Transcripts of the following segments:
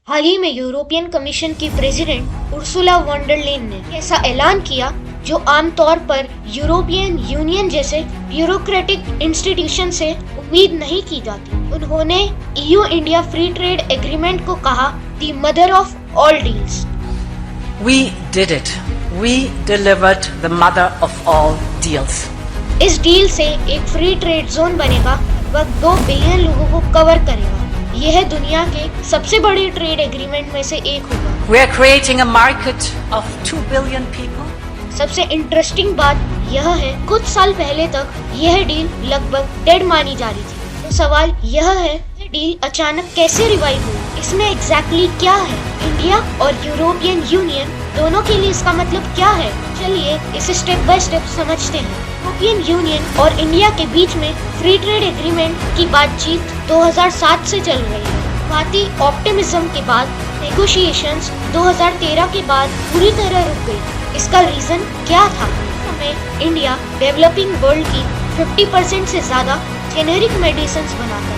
हाल ही में European Commission की president Ursula von der Leyen ने ऐसा ऐलान किया जो आमतौर पर यूरोपियन यूनियन जैसे ब्यूरोक्रेटिक इंस्टीट्यूशन से उम्मीद नहीं की जाती। उन्होंने EU India free trade agreement को कहा the mother of all deals. We did it. We delivered the mother of all deals. इस डील से एक फ्री ट्रेड जोन बनेगा, लगभग 2 बिलियन लोगों को कवर करेगा। यह दुनिया के सबसे बड़े ट्रेड एग्रीमेंट में से एक होगा। We are creating a market of 2 billion people. सबसे इंटरेस्टिंग बात यह है, कुछ साल पहले तक यह डील लगभग डेड मानी जा रही थी। तो सवाल यह है, यह डील अचानक कैसे रिवाइव हुई? इसमें एग्जैक्टली क्या है? इंडिया और यूरोपियन यूनियन दोनों के लिए इसका मतलब क्या है? चलिए इसे स्टेप बाय स्टेप समझते हैं। यूरोपियन यूनियन और इंडिया के बीच में फ्री ट्रेड एग्रीमेंट की बातचीत 2007 से चल रही है। शुरुआती ऑप्टिमिज्म के बाद नेगोशिएशंस 2013 के बाद पूरी तरह रुक गई। इसका रीजन क्या था? हमें इंडिया डेवलपिंग वर्ल्ड की 50% से ज्यादा जेनेरिक मेडिसिन बनाता।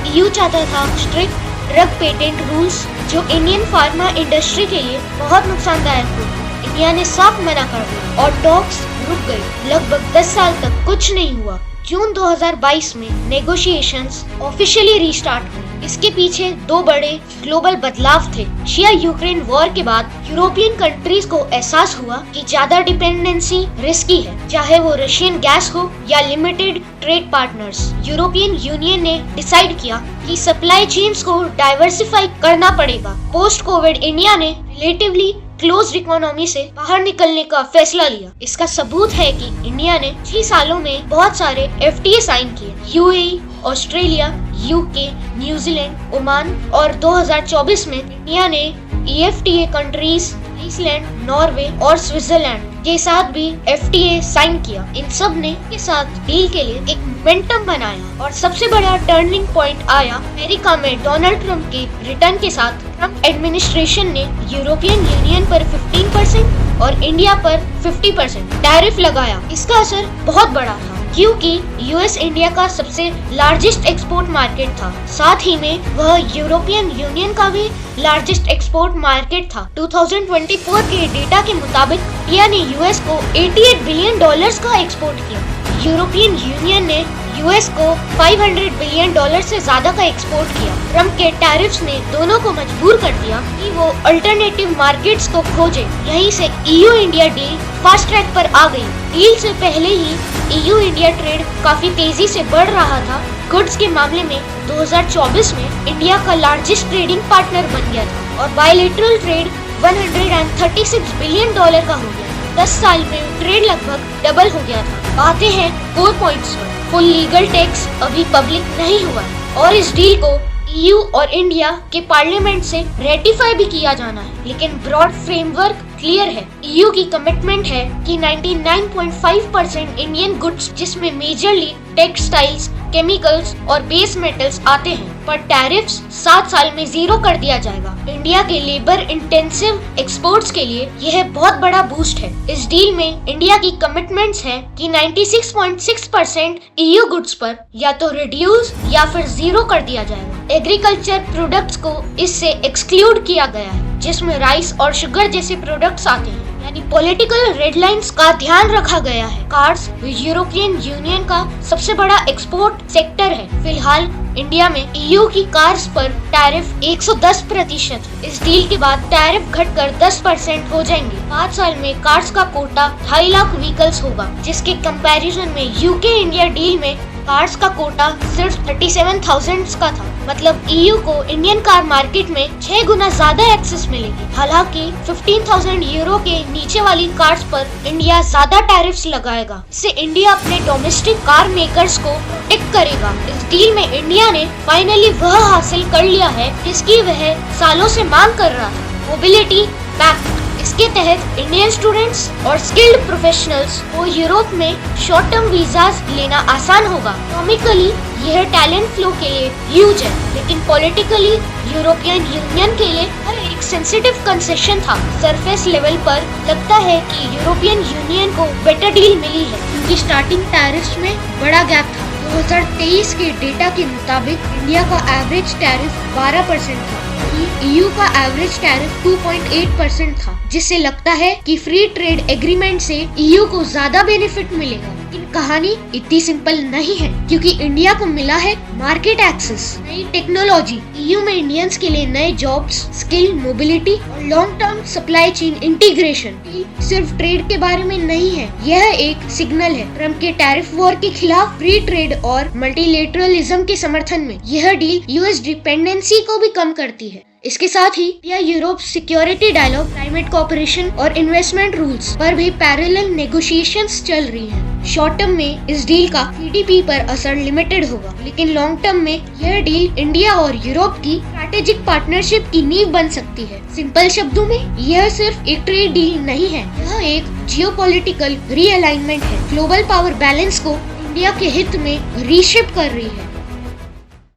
ईयू चाहता था स्ट्रिक्ट ड्रग पेटेंट रूल्स जो इंडियन फार्मा इंडस्ट्री के लिए बहुत नुकसानदायक हो। इंडिया ने साफ मना कर दिया और टॉक्स रुक गई। लगभग 10 साल तक कुछ नहीं हुआ। जून 2022 में नेगोशिएशंस ऑफिशियली रीस्टार्ट हुए। इसके पीछे 2 बड़े ग्लोबल बदलाव थे। रशिया यूक्रेन वॉर के बाद यूरोपियन कंट्रीज को एहसास हुआ कि ज्यादा डिपेंडेंसी रिस्की है, चाहे वो रशियन गैस हो या limited trade partners. European union ने डिसाइड किया कि सप्लाई चेन्स को डाइवर्सिफाई करना पड़ेगा। पोस्ट कोविड इंडिया ने रिलेटिवली क्लोज्ड इकोनॉमी से बाहर निकलने का फैसला लिया। इसका सबूत है कि इंडिया ने 6 सालों में बहुत सारे FTA साइन किए। UAE, Australia, UK, New Zealand, Oman और 2024 में इंडिया ने EFTA कंट्रीज आइसलैंड, नॉर्वे और स्विट्जरलैंड के साथ भी FTA साइन किया। इन सब ने के साथ डील के लिए एक मोमेंटम बनाया और सबसे बड़ा टर्निंग पॉइंट आया अमेरिका में डोनाल्ड ट्रंप के रिटर्न के साथ। ट्रंप एडमिनिस्ट्रेशन ने यूरोपियन यूनियन पर 15% और इंडिया पर 50% टैरिफ लगाया। इसका असर बहुत बड़ा था क्योंकि यूएस इंडिया का सबसे लार्जेस्ट एक्सपोर्ट मार्केट था। साथ ही में वह यूरोपियन यूनियन का भी लार्जेस्ट एक्सपोर्ट मार्केट था। 2024 के डेटा के मुताबिक इंडिया ने यूएस को $88 बिलियन का एक्सपोर्ट किया। यूरोपियन यूनियन ने यूएस को $500 बिलियन से ज्यादा का एक्सपोर्ट किया। ट्रंप के टैरिफ्स ने दोनों को मजबूर कर दिया कि वो अल्टरनेटिव मार्केट्स को खोजे। यहीं से EU India deal fast track पर आ गई। डील से पहले ही ईयू इंडिया ट्रेड काफी तेजी से बढ़ रहा था। गुड्स के मामले में 2024 में इंडिया का लार्जेस्ट ट्रेडिंग पार्टनर बन गया था और बायलैटरल ट्रेड $136 बिलियन का हो गया। 10 साल में ट्रेड लगभग डबल हो गया था। आते हैं 4 पॉइंट्स पर। फुल लीगल टैक्स अभी पब्लिक नहीं हुआ और इस डील को ईयू और इंडिया के पार्लियामेंट से रेटिफाई भी किया जाना है, लेकिन ब्रॉड फ्रेमवर्क क्लियर है। ईयू की कमिटमेंट है कि 99.5% इंडियन गुड्स, जिसमें मेजरली टेक्सटाइल्स, केमिकल्स और बेस मेटल्स आते हैं, पर टैरिफ्स 7 साल में 0 कर दिया जाएगा। इंडिया के लेबर इंटेंसिव एक्सपोर्ट्स के लिए यह बहुत बड़ा बूस्ट है। इस डील में इंडिया की कमिटमेंट्स हैं कि 96.6% ईयू गुड्स पर या तो रिड्यूस या फिर 0 कर दिया जाएगा। एग्रीकल्चर प्रोडक्ट्स को इससे एक्सक्लूड किया गया है, जिसमें राइस और शुगर जैसे प्रोडक्ट्स आते हैं। यानी पॉलिटिकल रेड लाइंस का ध्यान रखा गया है। कार्स यूरोपियन यूनियन का सबसे बड़ा एक्सपोर्ट सेक्टर है। फिलहाल इंडिया में ईयू की कार्स पर टैरिफ 110%। इस डील के बाद टैरिफ घटकर 10% हो जाएंगे। 5 साल में कार्स का कोटा 2.5 लाख व्हीकल्स होगा, जिसके कंपैरिजन में यूके इंडिया डील में कार्स का कोटा सिर्फ 37,000 का था। मतलब ईयू को इंडियन कार मार्केट में 6 गुना ज्यादा एक्सेस मिलेगी। हालांकि 15,000 यूरो के नीचे वाली कार्स पर इंडिया ज्यादा टैरिफ्स लगाएगा। इससे इंडिया अपने डोमेस्टिक कार मेकर्स को प्रोटेक्ट करेगा। इस डील में इंडिया ने फाइनली वह हासिल कर लिया है जिसकी वह सालों से मांग कर रहा था, मोबिलिटी पैक्ट। इसके तहत इंडियन स्टूडेंट्स और स्किल्ड प्रोफेशनल्स को यूरोप में शॉर्ट टर्म वीजास लेना आसान होगा। इकोनॉमिकली यह टैलेंट फ्लो के लिए ह्यूज है, लेकिन पॉलिटिकली यूरोपियन यूनियन के लिए एक सेंसिटिव कंसेशन था। सरफेस लेवल पर लगता है कि यूरोपियन यूनियन को बेटर डील मिली है, क्योंकि स्टार्टिंग टैरिफ्स में बड़ा गैप था। 2023 के डेटा के मुताबिक इंडिया का एवरेज टैरिफ 12% था। EU का एवरेज टैरिफ 2.8% था, जिससे लगता है कि फ्री ट्रेड एग्रीमेंट से EU को ज्यादा बेनिफिट मिलेगा। लेकिन कहानी इतनी सिंपल नहीं है, क्योंकि इंडिया को मिला है मार्केट एक्सेस, नई टेक्नोलॉजी, EU में इंडियंस के लिए नए जॉब्स, स्किल, मोबिलिटी और long term supply chain integration. सिर्फ ट्रेड के बारे में नहीं है, यह एक सिग्नल है ट्रम्प के टैरिफ वॉर के खिलाफ, फ्री ट्रेड और मल्टीलेटरलिज्म के समर्थन में। यह डील यूएस डिपेंडेंसी को भी कम करती है। इसके साथ ही यह Europe security dialogue, climate cooperation और इन्वेस्टमेंट रूल्स पर भी पैरेलल नेगोशिएशंस चल रही हैं। शॉर्ट टर्म में इस डील का जीडीपी पर असर लिमिटेड होगा, लेकिन लॉन्ग टर्म में यह डील इंडिया और यूरोप की स्ट्रैटेजिक पार्टनरशिप की नींव बन सकती है। सिंपल शब्दों में यह सिर्फ एक ट्रेड डील नहीं है, यह एक जियोपॉलिटिकल रीअलाइनमेंट है। ग्लोबल पावर बैलेंस को इंडिया के हित में रीशेप कर रही है।